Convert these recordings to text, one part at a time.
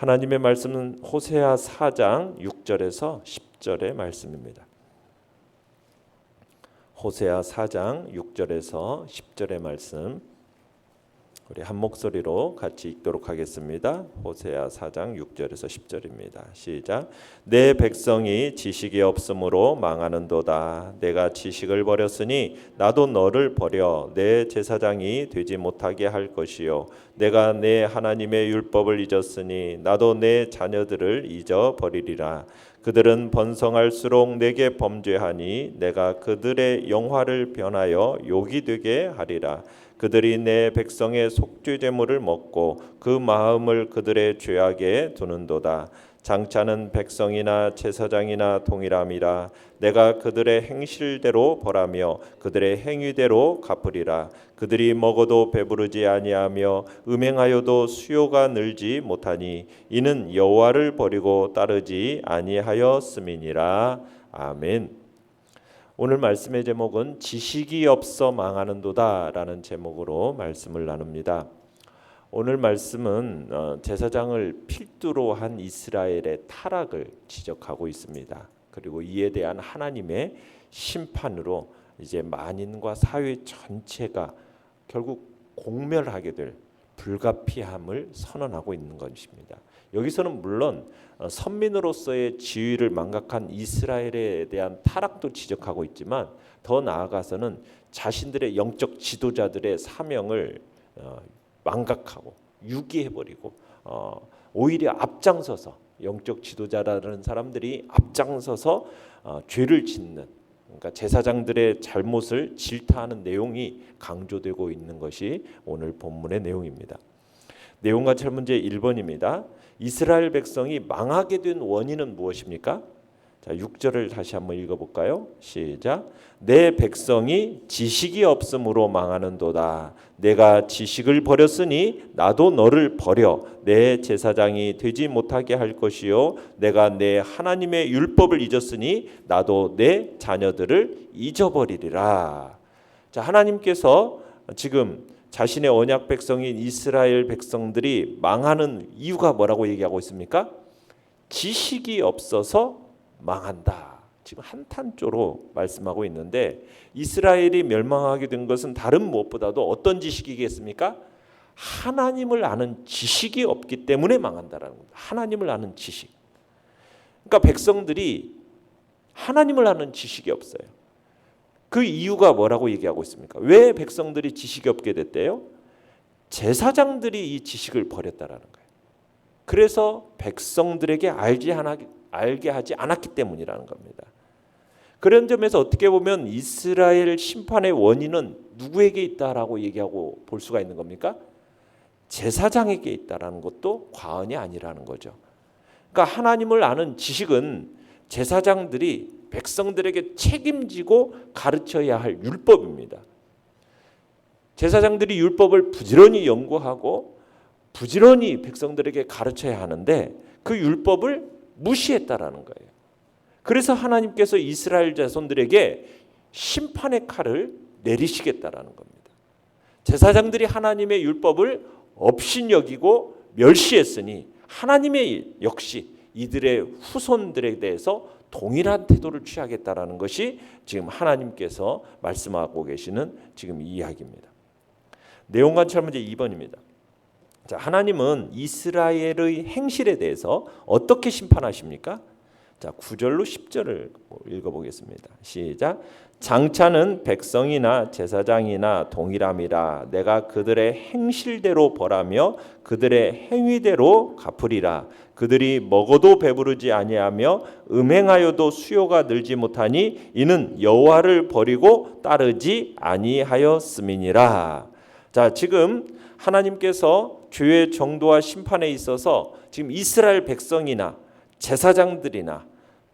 하나님의 말씀은 호세아 4장 6절에서 10절의 말씀입니다. 호세아 4장 6절에서 10절의 말씀, 우리 한 목소리로 같이 읽도록 하겠습니다. 호세아 4장 6절에서 10절입니다. 시작. 내 백성이 지식이 없으므로 망하는도다. 내가 지식을 버렸으니 나도 너를 버려 내 제사장이 되지 못하게 할 것이요 내가 내 하나님의 율법을 잊었으니 나도 내 자녀들을 잊어버리리라. 그들은 번성할수록 내게 범죄하니 내가 그들의 영화를 변하여 욕이 되게 하리라. 그들이 내 백성의 속죄 제물을 먹고 그 마음을 그들의 죄악에 두는도다. 장차는 백성이나 제사장이나 동일함이라. 내가 그들의 행실대로 벌하며 그들의 행위대로 갚으리라. 그들이 먹어도 배부르지 아니하며 음행하여도 수요가 늘지 못하니 이는 여호와를 버리고 따르지 아니하였음이니라. 아멘. 오늘 말씀의 제목은 지식이 없어 망하는도다라는 제목으로 말씀을 나눕니다. 오늘 말씀은 제사장을 필두로 한 이스라엘의 타락을 지적하고 있습니다. 그리고 이에 대한 하나님의 심판으로 이제 만인과 사회 전체가 결국 공멸하게 될 불가피함을 선언하고 있는 것입니다. 여기서는 물론 선민으로서의 지위를 망각한 이스라엘에 대한 타락도 지적하고 있지만 더 나아가서는 자신들의 영적 지도자들의 사명을 망각하고 유기해버리고 오히려 앞장서서 영적 지도자라는 사람들이 앞장서서 죄를 짓는, 그러니까 제사장들의 잘못을 질타하는 내용이 강조되고 있는 것이 오늘 본문의 내용입니다. 내용 같이 문제 1번입니다. 이스라엘 백성이 망하게 된 원인은 무엇입니까? 자, 6절을 다시 한번 읽어볼까요? 시작. 내 백성이 지식이 없으므로 망하는도다. 내가 지식을 버렸으니 나도 너를 버려 내 제사장이 되지 못하게 할 것이요 내가 내 하나님의 율법을 잊었으니 나도 내 자녀들을 잊어버리리라. 자, 하나님께서 지금 자신의 언약 백성인 이스라엘 백성들이 망하는 이유가 뭐라고 얘기하고 있습니까? 지식이 없어서 망한다. 지금 한탄조로 말씀하고 있는데 이스라엘이 멸망하게 된 것은 다른 무엇보다도 어떤 지식이겠습니까? 하나님을 아는 지식이 없기 때문에 망한다라는 겁니다. 하나님을 아는 지식. 그러니까 백성들이 하나님을 아는 지식이 없어요. 그 이유가 뭐라고 얘기하고 있습니까? 왜 백성들이 지식이 없게 됐대요? 제사장들이 이 지식을 버렸다라는 거예요. 그래서 백성들에게 알게 하지 않았기 때문이라는 겁니다. 그런 점에서 어떻게 보면 이스라엘 심판의 원인은 누구에게 있다라고 얘기하고 볼 수가 있는 겁니까? 제사장에게 있다라는 것도 과언이 아니라는 거죠. 그러니까 하나님을 아는 지식은 제사장들이 백성들에게 책임지고 가르쳐야 할 율법입니다. 제사장들이 율법을 부지런히 연구하고 부지런히 백성들에게 가르쳐야 하는데 그 율법을 무시했다라는 거예요. 그래서 하나님께서 이스라엘 자손들에게 심판의 칼을 내리시겠다라는 겁니다. 제사장들이 하나님의 율법을 업신여기고 멸시했으니 하나님의 역시 이들의 후손들에 대해서 동일한 태도를 취하겠다라는 것이 지금 하나님께서 말씀하고 계시는 지금 이 이야기입니다. 내용 관찰 문제 2번입니다. 자, 하나님은 이스라엘의 행실에 대해서 어떻게 심판하십니까? 자, 9절로 10절을 읽어보겠습니다. 시작. 장차는 백성이나 제사장이나 동일함이라. 내가 그들의 행실대로 벌하며 그들의 행위대로 갚으리라. 그들이 먹어도 배부르지 아니하며 음행하여도 수요가 늘지 못하니 이는 여호와를 버리고 따르지 아니하였음이니라. 자, 지금 하나님께서 죄의 정도와 심판에 있어서 지금 이스라엘 백성이나 제사장들이나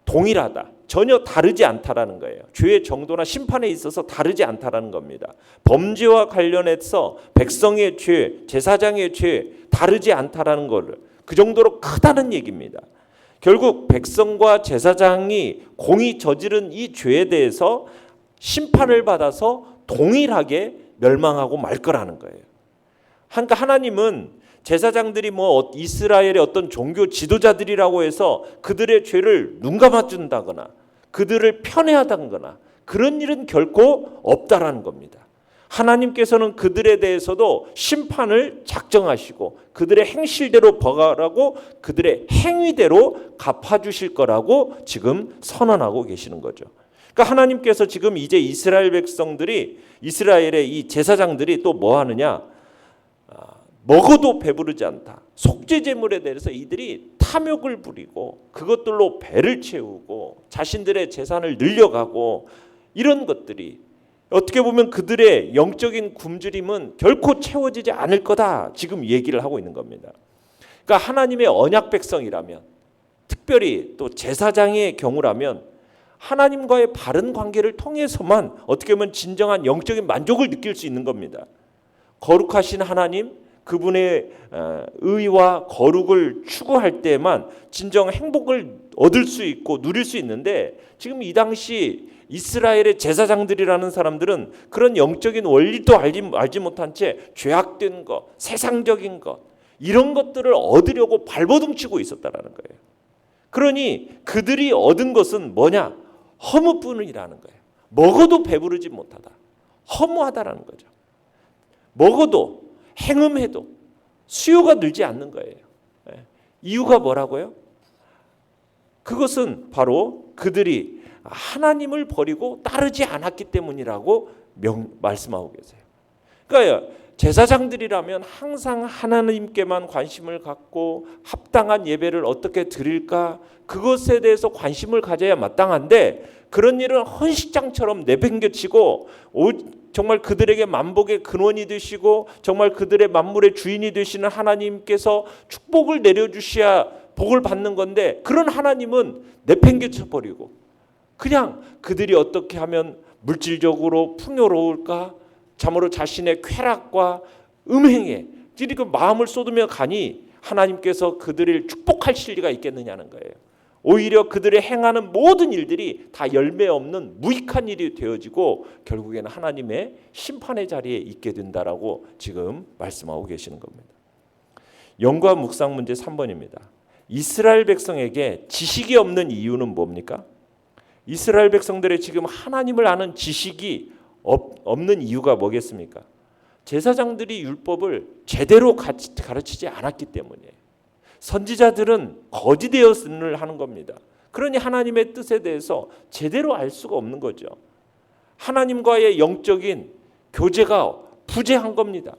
동일하다, 전혀 다르지 않다라는 거예요. 죄의 정도나 심판에 있어서 다르지 않다라는 겁니다. 범죄와 관련해서 백성의 죄, 제사장의 죄 다르지 않다라는 것을 그 정도로 크다는 얘기입니다. 결국 백성과 제사장이 공히 저지른 이 죄에 대해서 심판을 받아서 동일하게 멸망하고 말 거라는 거예요. 그러니까 하나님은 제사장들이 뭐 이스라엘의 어떤 종교 지도자들이라고 해서 그들의 죄를 눈감아준다거나 그들을 편애하다거나 그런 일은 결코 없다라는 겁니다. 하나님께서는 그들에 대해서도 심판을 작정하시고 그들의 행실대로 벌하고 그들의 행위대로 갚아주실 거라고 지금 선언하고 계시는 거죠. 그러니까 하나님께서 지금 이제 이스라엘 백성들이, 이스라엘의 이 제사장들이 또 뭐 하느냐, 먹어도 배부르지 않다. 속죄 제물에 대해서 이들이 탐욕을 부리고 그것들로 배를 채우고 자신들의 재산을 늘려가고 이런 것들이 어떻게 보면 그들의 영적인 굶주림은 결코 채워지지 않을 거다 지금 얘기를 하고 있는 겁니다. 그러니까 하나님의 언약 백성이라면, 특별히 또 제사장의 경우라면 하나님과의 바른 관계를 통해서만 어떻게 보면 진정한 영적인 만족을 느낄 수 있는 겁니다. 거룩하신 하나님, 그분의 의와 거룩을 추구할 때만 진정 행복을 얻을 수 있고 누릴 수 있는데, 지금 이 당시 이스라엘의 제사장들이라는 사람들은 그런 영적인 원리도 알지 못한 채 죄악된 것, 세상적인 것, 이런 것들을 얻으려고 발버둥치고 있었다라는 거예요. 그러니 그들이 얻은 것은 뭐냐? 허무뿐이라는 거예요. 먹어도 배부르지 못하다. 허무하다라는 거죠. 먹어도 행음해도 수요가 늘지 않는 거예요. 이유가 뭐라고요? 그것은 바로 그들이 하나님을 버리고 따르지 않았기 때문이라고 말씀하고 계세요. 그러니까 제사장들이라면 항상 하나님께만 관심을 갖고 합당한 예배를 어떻게 드릴까, 그것에 대해서 관심을 가져야 마땅한데 그런 일은 헌식장처럼 내팽개치고 정말 그들에게 만복의 근원이 되시고 정말 그들의 만물의 주인이 되시는 하나님께서 축복을 내려주셔야 복을 받는 건데, 그런 하나님은 내팽개쳐 버리고 그냥 그들이 어떻게 하면 물질적으로 풍요로울까, 참으로 자신의 쾌락과 음행에 그 마음을 쏟으며 가니 하나님께서 그들을 축복하실 리가 있겠느냐는 거예요. 오히려 그들의 행하는 모든 일들이 다 열매 없는 무익한 일이 되어지고 결국에는 하나님의 심판의 자리에 있게 된다라고 지금 말씀하고 계시는 겁니다. 연구와 묵상 문제 3번입니다. 이스라엘 백성에게 지식이 없는 이유는 뭡니까? 이스라엘 백성들의 지금 하나님을 아는 지식이 없는 이유가 뭐겠습니까? 제사장들이 율법을 제대로 가르치지 않았기 때문이에요. 선지자들은 거짓 예언을 하는 겁니다. 그러니 하나님의 뜻에 대해서 제대로 알 수가 없는 거죠. 하나님과의 영적인 교제가 부재한 겁니다.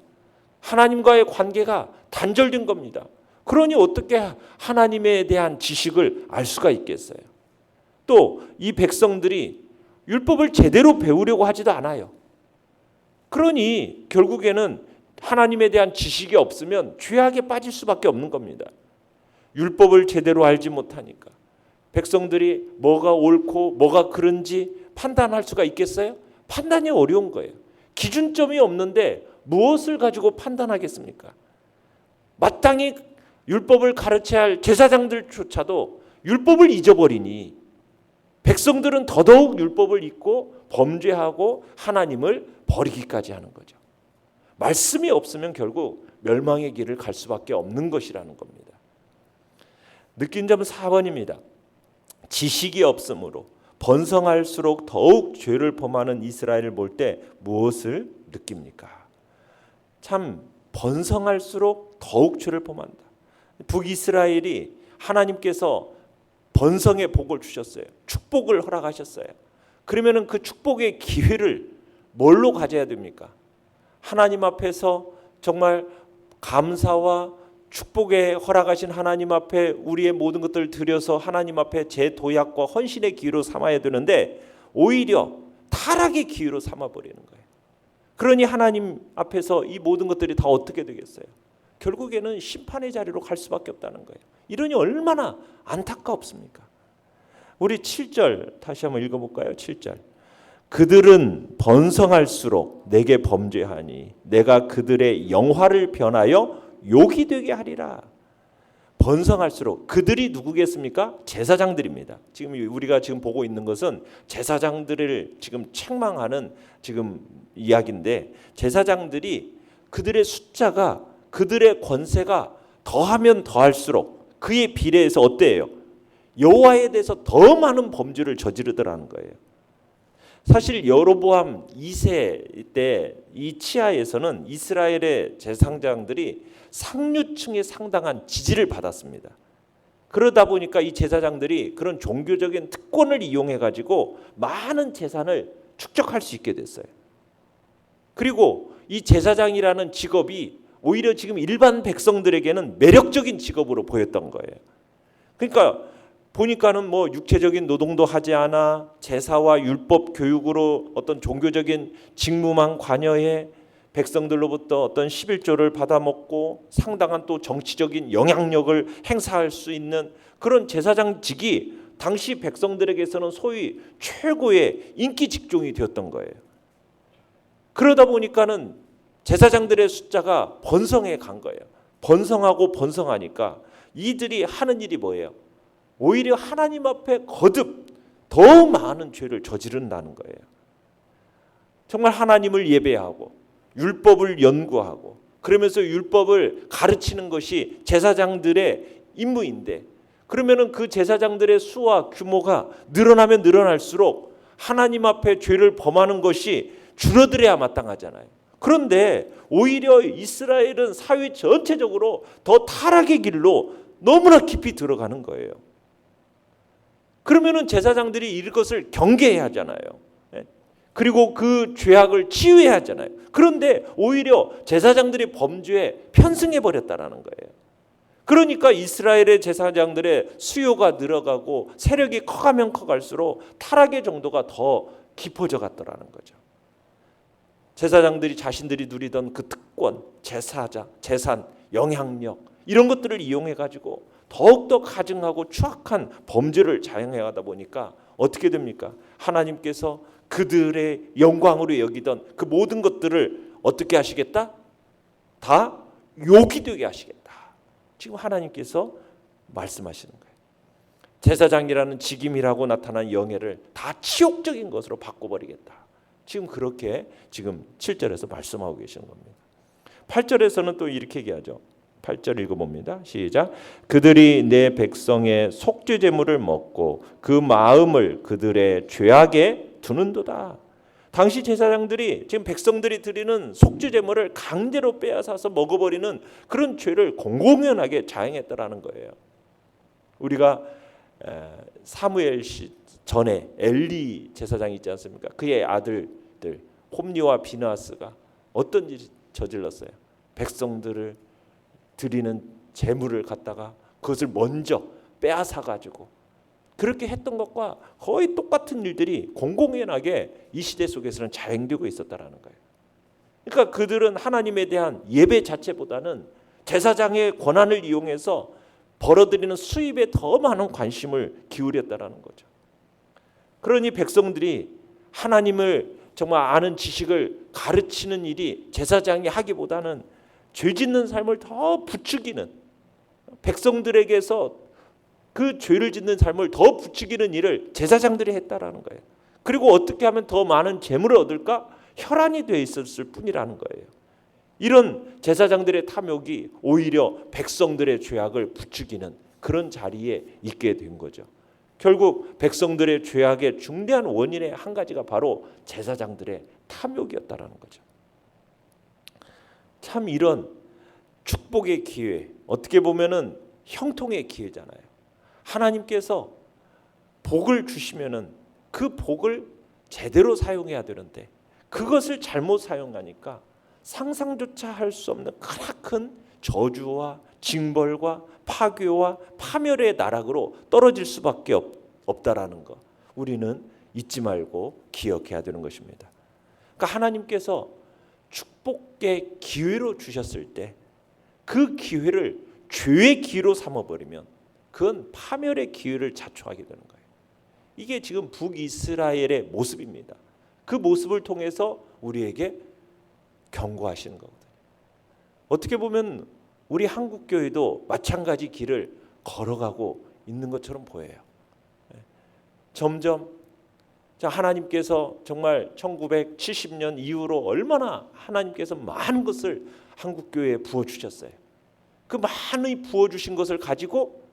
하나님과의 관계가 단절된 겁니다. 그러니 어떻게 하나님에 대한 지식을 알 수가 있겠어요? 또 이 백성들이 율법을 제대로 배우려고 하지도 않아요. 그러니 결국에는 하나님에 대한 지식이 없으면 죄악에 빠질 수밖에 없는 겁니다. 율법을 제대로 알지 못하니까 백성들이 뭐가 옳고 뭐가 그른지 판단할 수가 있겠어요? 판단이 어려운 거예요. 기준점이 없는데 무엇을 가지고 판단하겠습니까? 마땅히 율법을 가르쳐야 할 제사장들조차도 율법을 잊어버리니 백성들은 더더욱 율법을 잊고 범죄하고 하나님을 버리기까지 하는 거죠. 말씀이 없으면 결국 멸망의 길을 갈 수밖에 없는 것이라는 겁니다. 느낀 점은 4번입니다. 지식이 없으므로 번성할수록 더욱 죄를 범하는 이스라엘을 볼 때 무엇을 느낍니까? 참 번성할수록 더욱 죄를 범한다. 북이스라엘이 하나님께서 번성의 복을 주셨어요. 축복을 허락하셨어요. 그러면 그 축복의 기회를 뭘로 가져야 됩니까? 하나님 앞에서 정말 감사와 축복에 허락하신 하나님 앞에 우리의 모든 것들을 드려서 하나님 앞에 제 도약과 헌신의 기회로 삼아야 되는데 오히려 타락의 기회로 삼아버리는 거예요. 그러니 하나님 앞에서 이 모든 것들이 다 어떻게 되겠어요? 결국에는 심판의 자리로 갈 수밖에 없다는 거예요. 이러니 얼마나 안타깝습니까? 우리 7절 다시 한번 읽어볼까요? 7절. 그들은 번성할수록 내게 범죄하니 내가 그들의 영화를 변하여 욕이 되게 하리라. 번성할수록 그들이 누구겠습니까? 제사장들입니다. 지금 우리가 지금 보고 있는 것은 제사장들을 지금 책망하는 지금 이야기인데, 제사장들이 그들의 숫자가 그들의 권세가 더하면 더할수록 그에 비례해서 어때요? 여호와에 대해서 더 많은 범죄를 저지르더라는 거예요. 사실 여로보암 2세 때 이 치하에서는 이스라엘의 제사장들이 상류층의 상당한 지지를 받았습니다. 그러다 보니까 이 제사장들이 그런 종교적인 특권을 이용해 가지고 많은 재산을 축적할 수 있게 됐어요. 그리고 이 제사장이라는 직업이 오히려 지금 일반 백성들에게는 매력적인 직업으로 보였던 거예요. 그러니까 보니까는 뭐 육체적인 노동도 하지 않아 제사와 율법 교육으로 어떤 종교적인 직무만 관여해 백성들로부터 어떤 11조를 받아먹고 상당한 또 정치적인 영향력을 행사할 수 있는 그런 제사장직이 당시 백성들에게서는 소위 최고의 인기 직종이 되었던 거예요. 그러다 보니까는 제사장들의 숫자가 번성해 간 거예요. 번성하고 번성하니까 이들이 하는 일이 뭐예요? 오히려 하나님 앞에 거듭 더 많은 죄를 저지른다는 거예요. 정말 하나님을 예배하고 율법을 연구하고 그러면서 율법을 가르치는 것이 제사장들의 임무인데 그러면은 그 제사장들의 수와 규모가 늘어나면 늘어날수록 하나님 앞에 죄를 범하는 것이 줄어들어야 마땅하잖아요. 그런데 오히려 이스라엘은 사회 전체적으로 더 타락의 길로 너무나 깊이 들어가는 거예요. 그러면은 제사장들이 이것을 경계해야 하잖아요. 그리고 그 죄악을 치유해야 하잖아요. 그런데 오히려 제사장들이 범죄에 편승해 버렸다라는 거예요. 그러니까 이스라엘의 제사장들의 수요가 늘어가고 세력이 커가면 커갈수록 타락의 정도가 더 깊어져 갔더라는 거죠. 제사장들이 자신들이 누리던 그 특권, 재산, 영향력 이런 것들을 이용해 가지고 더욱더 가증하고 추악한 범죄를 자행해 가다 보니까 어떻게 됩니까? 하나님께서 그들의 영광으로 여기던 그 모든 것들을 어떻게 하시겠다? 다 욕이 되게 하시겠다. 지금 하나님께서 말씀하시는 거예요. 제사장이라는 직임이라고 나타난 영예를 다 치욕적인 것으로 바꿔버리겠다. 지금 그렇게 지금 7절에서 말씀하고 계시는 겁니다. 8절에서는 또 이렇게 얘기하죠. 8절 읽어봅니다. 시작. 그들이 내 백성의 속죄 제물을 먹고 그 마음을 그들의 죄악에 두는도다. 당시 제사장들이 지금 백성들이 드리는 속죄 제물을 강제로 빼앗아서 먹어버리는 그런 죄를 공공연하게 자행했다라는 거예요. 우리가 사무엘 씨 전에 엘리 제사장이 있지 않습니까? 그의 아들들 홈리와 비나스가 어떤 일을 저질렀어요? 백성들을 드리는 제물을 갖다가 그것을 먼저 빼앗아 가지고 그렇게 했던 것과 거의 똑같은 일들이 공공연하게 이 시대 속에서는 자행되고 있었다라는 거예요. 그러니까 그들은 하나님에 대한 예배 자체보다는 제사장의 권한을 이용해서 벌어들이는 수입에 더 많은 관심을 기울였다라는 거죠. 그러니 백성들이 하나님을 정말 아는 지식을 가르치는 일이 제사장이 하기보다는 죄 짓는 삶을 더 부추기는 백성들에게서 그 죄를 짓는 삶을 더 부추기는 일을 제사장들이 했다라는 거예요. 그리고 어떻게 하면 더 많은 재물을 얻을까? 혈안이 돼 있었을 뿐이라는 거예요. 이런 제사장들의 탐욕이 오히려 백성들의 죄악을 부추기는 그런 자리에 있게 된 거죠. 결국 백성들의 죄악의 중대한 원인의 한 가지가 바로 제사장들의 탐욕이었다라는 거죠. 참 이런 축복의 기회, 어떻게 보면은 형통의 기회잖아요. 하나님께서 복을 주시면은 그 복을 제대로 사용해야 되는데 그것을 잘못 사용하니까 상상조차 할 수 없는 크나큰 저주와 징벌과 파괴와 파멸의 나락으로 떨어질 수밖에 없다라는 거 우리는 잊지 말고 기억해야 되는 것입니다. 그러니까 하나님께서 축복의 기회로 주셨을 때 그 기회를 죄의 기회로 삼아버리면 그건 파멸의 기회를 자초하게 되는 거예요. 이게 지금 북이스라엘의 모습입니다. 그 모습을 통해서 우리에게 경고하시는 거거든요. 어떻게 보면 우리 한국교회도 마찬가지 길을 걸어가고 있는 것처럼 보여요. 점점 하나님께서 정말 1970년 이후로 얼마나 하나님께서 많은 것을 한국교회에 부어주셨어요. 그 많이 부어주신 것을 가지고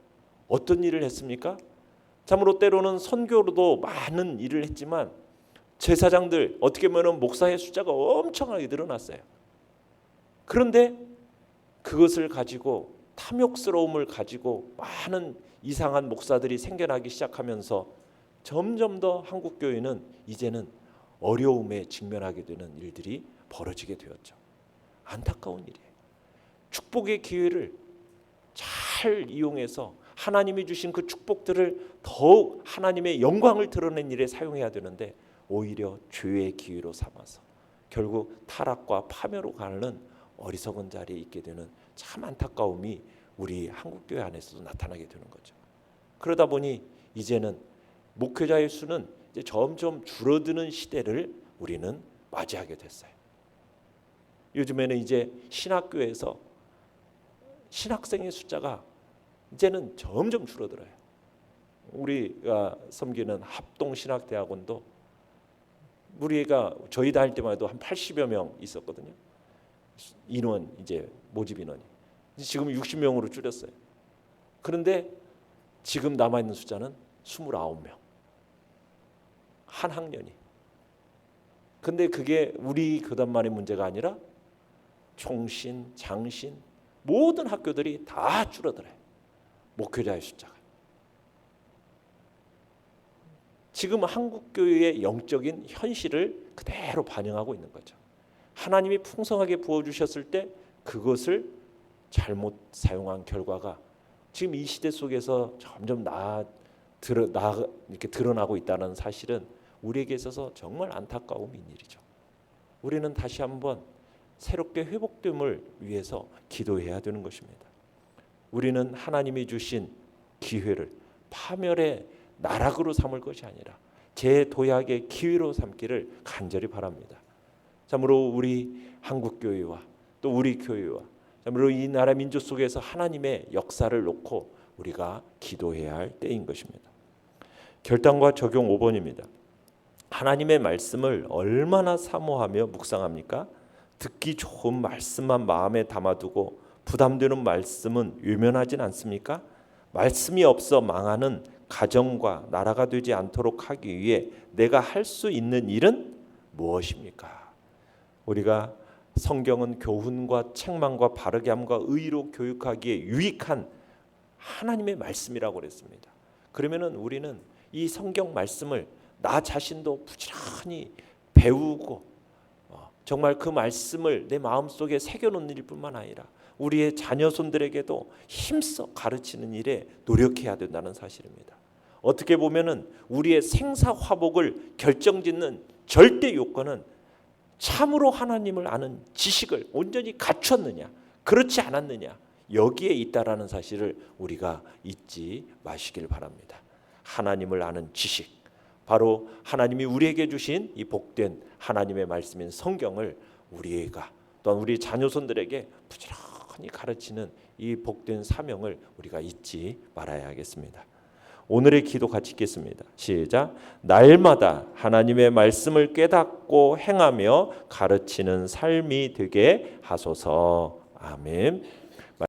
어떤 일을 했습니까? 참으로 때로는 선교로도 많은 일을 했지만 제사장들, 어떻게 보면 목사의 숫자가 엄청나게 늘어났어요. 그런데 그것을 가지고 탐욕스러움을 가지고 많은 이상한 목사들이 생겨나기 시작하면서 점점 더 한국교회는 이제는 어려움에 직면하게 되는 일들이 벌어지게 되었죠. 안타까운 일이에요. 축복의 기회를 잘 이용해서 하나님이 주신 그 축복들을 더욱 하나님의 영광을 드러낸 일에 사용해야 되는데 오히려 죄의 기회로 삼아서 결국 타락과 파멸로 가는 어리석은 자리에 있게 되는 참 안타까움이 우리 한국교회 안에서도 나타나게 되는 거죠. 그러다 보니 이제는 목회자의 수는 이제 점점 줄어드는 시대를 우리는 맞이하게 됐어요. 요즘에는 이제 신학교에서 신학생의 숫자가 이제는 점점 줄어들어요. 우리가 섬기는 합동신학대학원도 우리가 저희 다닐 때만 해도 한 80여 명 있었거든요. 인원 이제 모집 인원이 지금 60명으로 줄였어요. 그런데 지금 남아 있는 숫자는 29명. 한 학년이. 근데 그게 우리 교단만의 문제가 아니라 총신, 장신 모든 학교들이 다 줄어들어요. 목회자의 숫자가. 지금 한국교회의 영적인 현실을 그대로 반영하고 있는 거죠. 하나님이 풍성하게 부어주셨을 때 그것을 잘못 사용한 결과가 지금 이 시대 속에서 점점 이렇게 드러나고 있다는 사실은 우리에게 있어서 정말 안타까운 일이죠. 우리는 다시 한번 새롭게 회복됨을 위해서 기도해야 되는 것입니다. 우리는 하나님이 주신 기회를 파멸의 나락으로 삼을 것이 아니라 재도약의 기회로 삼기를 간절히 바랍니다. 참으로 우리 한국교회와 또 우리 교회와 참으로 이 나라 민족 속에서 하나님의 역사를 놓고 우리가 기도해야 할 때인 것입니다. 결단과 적용 5번입니다. 하나님의 말씀을 얼마나 사모하며 묵상합니까? 듣기 좋은 말씀만 마음에 담아두고 부담되는 말씀은 외면하진 않습니까? 말씀이 없어 망하는 가정과 나라가 되지 않도록 하기 위해 내가 할 수 있는 일은 무엇입니까? 우리가 성경은 교훈과 책망과 바르게 함과 의로 교육하기에 유익한 하나님의 말씀이라고 그랬습니다. 그러면은 우리는 이 성경 말씀을 나 자신도 부지런히 배우고 정말 그 말씀을 내 마음속에 새겨놓는 일뿐만 아니라 우리의 자녀손들에게도 힘써 가르치는 일에 노력해야 된다는 사실입니다. 어떻게 보면은 우리의 생사화복을 결정짓는 절대 요건은 참으로 하나님을 아는 지식을 온전히 갖췄느냐 그렇지 않았느냐 여기에 있다라는 사실을 우리가 잊지 마시길 바랍니다. 하나님을 아는 지식, 바로 하나님이 우리에게 주신 이 복된 하나님의 말씀인 성경을 우리가 또한 우리 자녀손들에게 부지런히 가르치는 이 복된 사명을 우리가 잊지 말아야 하겠습니다. 오늘의 기도 같이 읽겠습니다. 시작. 날마다 하나님의 말씀을 깨닫고 행하며 가르치는 삶이 되게 하소서. 아멘.